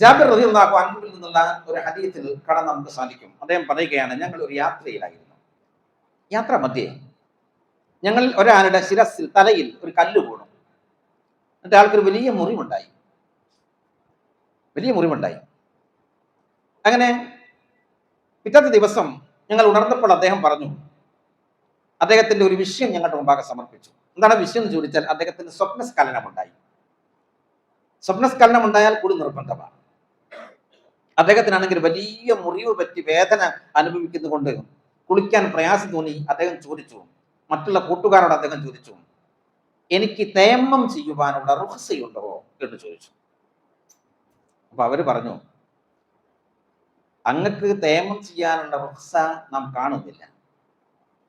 ജാബിർ റളിയല്ലാഹു അൻഹുവിൽ നിന്നുള്ള ഒരു ഹദീസിൽ കാണാൻ നമുക്ക് സാധിക്കും. അദ്ദേഹം പറയുകയാണ്, ഞങ്ങൾ ഒരു യാത്രയിലായിരുന്നു. യാത്ര മധ്യേ ഞങ്ങൾ ഒരാളുടെ ശിരസിൽ തലയിൽ ഒരു കല്ല് വീണു. എന്നിട്ട് ആൾക്കൊരു വലിയ മുറിവുണ്ടായി. അങ്ങനെ പിറ്റത്തെ ദിവസം ഞങ്ങൾ ഉണർന്നപ്പോൾ അദ്ദേഹം പറഞ്ഞു, അദ്ദേഹത്തിന്റെ ഒരു വിഷയം ഞങ്ങളുടെ മുമ്പാകെ സമർപ്പിച്ചു. എന്താണ് വിഷയം എന്ന് ചോദിച്ചാൽ, അദ്ദേഹത്തിന് സ്വപ്നസ്ഖലനമുണ്ടായി. സ്വപ്നസ്ഖലനം ഉണ്ടായാൽ കൂടി നിർബന്ധമാണ്. അദ്ദേഹത്തിനാണെങ്കിൽ വലിയ മുറിവ് പറ്റി വേദന അനുഭവിക്കുന്നതുകൊണ്ട് കുളിക്കാൻ പ്രയാസം തോന്നി. അദ്ദേഹം ചോദിച്ചു, മറ്റുള്ള കൂട്ടുകാരോട് അദ്ദേഹം ചോദിച്ചു, എനിക്ക് തയമ്മം ചെയ്യുവാനുള്ള റുഖ്സയുണ്ടോ എന്ന് ചോദിച്ചു. അപ്പൊ അവര് പറഞ്ഞു, അങ്ങക്ക് തയമ്മം ചെയ്യാനുള്ള റുഖ്സ നാം കാണുന്നില്ല.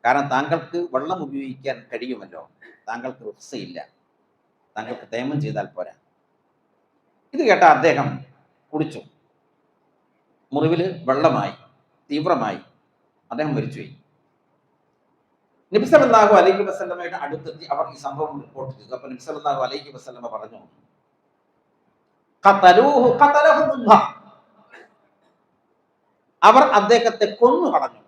കാരണം താങ്കൾക്ക് വെള്ളം ഉപയോഗിക്കാൻ കഴിയുമല്ലോ, താങ്കൾക്ക് റുഖ്സയില്ല, താങ്കൾക്ക് തയമ്മം ചെയ്താൽ പോരാ. ഇത് കേട്ട അദ്ദേഹം കുടിച്ചു. മുറിവില് വെള്ളമായി, തീവ്രമായി, അദ്ദേഹം മരിച്ചുപോയി. നബി സല്ലല്ലാഹു അലൈഹി വസല്ലമയുടെ അടുത്തെത്തി അവർ ഈ സംഭവം റിപ്പോർട്ട് ചെയ്തു. അപ്പൊ നബി സല്ലല്ലാഹു അലൈഹി വസല്ലമ പറഞ്ഞു, അവർ അദ്ദേഹത്തെ കൊന്നു കളഞ്ഞു,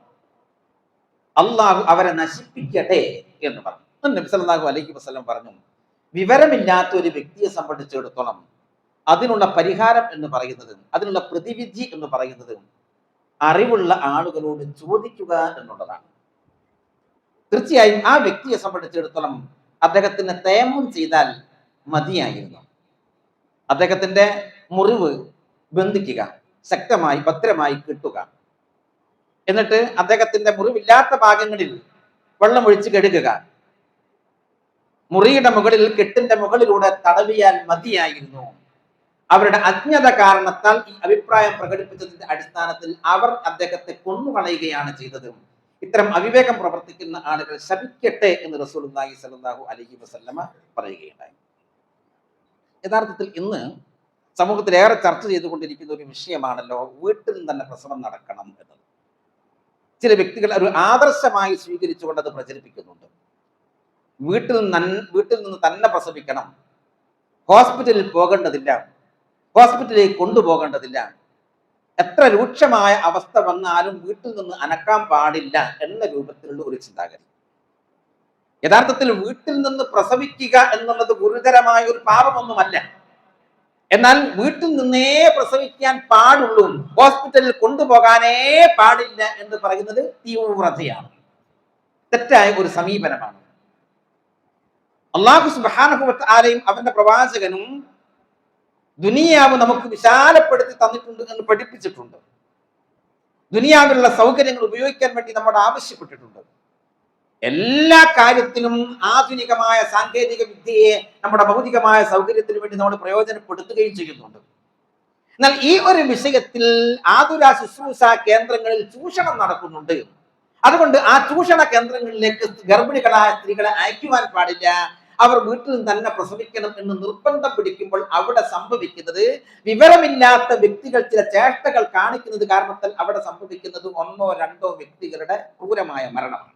അള്ളാഹു അവരെ നശിപ്പിക്കട്ടെ എന്ന് പറഞ്ഞു. നബി സല്ലല്ലാഹു അലൈഹി വസല്ലം പറഞ്ഞു, വിവരമില്ലാത്ത ഒരു വ്യക്തിയെ സംബന്ധിച്ചിടത്തോളം അതിനുള്ള പരിഹാരം എന്ന് പറയുന്നത്, അതിനുള്ള പ്രതിവിധി എന്ന് പറയുന്നത് അറിവുള്ള ആളുകളോട് ചോദിക്കുക എന്നുള്ളതാണ്. തീർച്ചയായും ആ വ്യക്തിയെ സംബന്ധിച്ചിടത്തോളം അദ്ദേഹത്തിന് തയമ്മം ചെയ്താൽ മതിയായിരുന്നു. അദ്ദേഹത്തിന്റെ മുറിവ് ബന്ധിക്കുക, ശക്തമായി ഭദ്രമായി കെട്ടുക, എന്നിട്ട് അദ്ദേഹത്തിന്റെ മുറിവില്ലാത്ത ഭാഗങ്ങളിൽ വെള്ളം ഒഴിച്ച് കഴുകുക, മുറിയുടെ മുകളിൽ കെട്ടിന്റെ മുകളിലൂടെ തടവിയാൽ മതിയായിരുന്നു. അവരുടെ അജ്ഞത കാരണത്താൽ ഈ അഭിപ്രായം പ്രകടിപ്പിച്ചതിന്റെ അടിസ്ഥാനത്തിൽ അവർ അദ്ദേഹത്തെ കൊന്നുകളയുകയാണ് ചെയ്തത്. ഇത്തരം അവിവേകം പ്രവർത്തിക്കുന്ന ആളുകൾ ശപിക്കട്ടെ എന്ന് റസൂലുള്ളാഹി സ്വല്ലല്ലാഹു അലൈഹി വസല്ലമ പറയുകയുണ്ടായി. യഥാർത്ഥത്തിൽ ഇന്ന് സമൂഹത്തിൽ ഏറെ ചർച്ച ചെയ്തുകൊണ്ടിരിക്കുന്ന ഒരു വിഷയമാണല്ലോ വീട്ടിൽ നിന്ന് തന്നെ പ്രസവം നടക്കണം എന്നത്. ചില വ്യക്തികൾ ഒരു ആദർശമായി സ്വീകരിച്ചുകൊണ്ട് അത് പ്രചരിപ്പിക്കുന്നുണ്ട്. വീട്ടിൽ നിന്ന് തന്നെ പ്രസവിക്കണം, ഹോസ്പിറ്റലിൽ പോകേണ്ടതില്ല, ഹോസ്പിറ്റലിലേക്ക് കൊണ്ടുപോകേണ്ടതില്ല, എത്ര രൂക്ഷമായ അവസ്ഥ വന്നാലും വീട്ടിൽ നിന്ന് അനക്കാൻ പാടില്ല എന്ന രൂപത്തിലുള്ള ഒരു ചിന്താഗതി. യഥാർത്ഥത്തിൽ വീട്ടിൽ നിന്ന് പ്രസവിക്കുക എന്നുള്ളത് ഗുരുതരമായ ഒരു പാപമൊന്നുമല്ല. എന്നാൽ വീട്ടിൽ നിന്നേ പ്രസവിക്കാൻ പാടുള്ളൂ, ഹോസ്പിറ്റലിൽ കൊണ്ടുപോകാനേ പാടില്ല എന്ന് പറയുന്നത് തീവ്രതയാണ്, തെറ്റായ ഒരു സമീപനമാണ്. അല്ലാഹു സുബ്ഹാനഹു വ തആലയും അവന്റെ പ്രവാചകനും ദുനിയാവ് നമുക്ക് വിശാലപ്പെടുത്തി തന്നിട്ടുണ്ട് എന്ന് പഠിപ്പിച്ചിട്ടുണ്ട്. ദുനിയാവിലുള്ള സൗകര്യങ്ങൾ ഉപയോഗിക്കാൻ വേണ്ടി നമ്മോട് ആവശ്യപ്പെട്ടിട്ടുണ്ട്. എല്ലാ കാര്യത്തിലും ആധുനികമായ സാങ്കേതിക വിദ്യയെ നമ്മുടെ ഭൗതികമായ സൗകര്യത്തിന് വേണ്ടി നമ്മൾ പ്രയോജനപ്പെടുത്തുകയും ചെയ്യുന്നുണ്ട്. എന്നാൽ ഈ ഒരു വിഷയത്തിൽ ആതുര ശുശ്രൂഷ കേന്ദ്രങ്ങളിൽ ചൂഷണം നടക്കുന്നുണ്ട്. അതുകൊണ്ട് ആ ചൂഷണ കേന്ദ്രങ്ങളിലേക്ക് ഗർഭിണികളായ സ്ത്രീകളെ അയക്കുവാൻ പാടില്ല, അവർ വീട്ടിൽ തന്നെ പ്രസവിക്കണം എന്ന് നിർബന്ധം പിടിക്കുമ്പോൾ അവിടെ സംഭവിക്കുന്നത്, വിവരമില്ലാത്ത വ്യക്തികൾ ചില ചേഷ്ടകൾ കാണിക്കുന്നത് കാരണത്താൽ അവിടെ സംഭവിക്കുന്നത് ഒന്നോ രണ്ടോ വ്യക്തികളുടെ ക്രൂരമായ മരണമാണ്.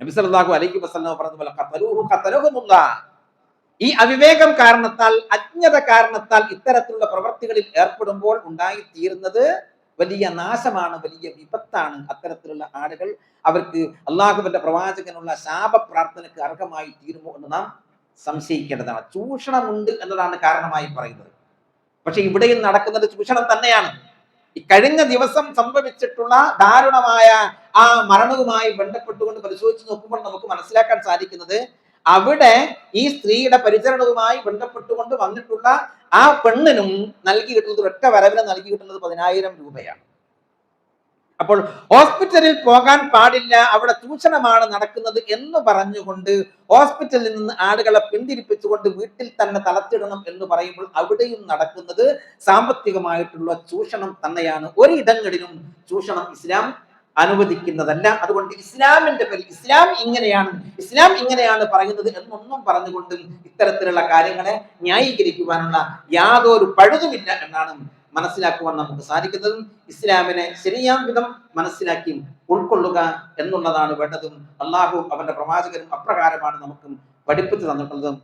നബി സല്ലല്ലാഹു അലൈഹി വസല്ലം പറഞ്ഞതുപോലെ ഈ അവിവേകം കാരണത്താൽ, അജ്ഞത കാരണത്താൽ ഇത്തരത്തിലുള്ള പ്രവർത്തികളിൽ ഏർപ്പെടുമ്പോൾ ഉണ്ടായിത്തീരുന്നത് വലിയ നാശമാണ്, വലിയ വിപത്താണ്. അത്തരത്തിലുള്ള ആളുകൾ അവർക്ക് അള്ളാഹുവിന്റെ പ്രവാചകനുള്ള ശാപ പ്രാർത്ഥനയ്ക്ക് അർഹമായി തീരുമോ എന്ന് നാം സംശയിക്കേണ്ടതാണ്. ചൂഷണമുണ്ട് എന്നതാണ് കാരണമായി പറയുന്നത്. പക്ഷെ ഇവിടെയും നടക്കുന്നത് ചൂഷണം തന്നെയാണ്. ഈ കഴിഞ്ഞ ദിവസം സംഭവിച്ചിട്ടുള്ള ദാരുണമായ ആ മരണവുമായി ബന്ധപ്പെട്ടുകൊണ്ട് പരിശോധിച്ച് നോക്കുമ്പോൾ നമുക്ക് മനസ്സിലാക്കാൻ സാധിക്കുന്നത്, അവിടെ ഈ സ്ത്രീയുടെ പരിചരണവുമായി ബന്ധപ്പെട്ടുകൊണ്ട് വന്നിട്ടുള്ള ആ പെണ്ണിനും നൽകിയിട്ടുള്ളത്, ഒറ്റ വരവിന് നൽകിയിട്ടുള്ളത് 10,000 രൂപയാണ്. അപ്പോൾ ഹോസ്പിറ്റലിൽ പോകാൻ പാടില്ല, അവിടെ ചൂഷണമാണ് നടക്കുന്നത് എന്ന് പറഞ്ഞുകൊണ്ട് ഹോസ്പിറ്റലിൽ നിന്ന് ആളുകളെ പിന്തിരിപ്പിച്ചുകൊണ്ട് വീട്ടിൽ തന്നെ തളച്ചിടണം എന്ന് പറയുമ്പോൾ അവിടെയും നടക്കുന്നത് സാമ്പത്തികമായിട്ടുള്ള ചൂഷണം തന്നെയാണ്. ഒരിടങ്ങളിലും ചൂഷണം ഇസ്ലാം അനുവദിക്കുന്നതല്ല. അതുകൊണ്ട് ഇസ്ലാമിന്റെ പേരിൽ ഇസ്ലാം ഇങ്ങനെയാണ് പറയുന്നത് എന്നൊന്നും പറഞ്ഞുകൊണ്ട് ഇത്തരത്തിലുള്ള കാര്യങ്ങളെ ന്യായീകരിക്കുവാനുള്ള യാതൊരു പഴുതുമില്ല എന്നാണ് മനസ്സിലാക്കുവാൻ നമുക്ക് സാധിക്കുന്നതും. ഇസ്ലാമിനെ ശരിയാം വിധം മനസ്സിലാക്കി ഉൾക്കൊള്ളുക എന്നുള്ളതാണ് വേണ്ടതും. അള്ളാഹു അവന്റെ പ്രവാചകനും അപ്രകാരമാണ് നമുക്ക് പഠിപ്പിച്ചു തന്നിട്ടുള്ളതും.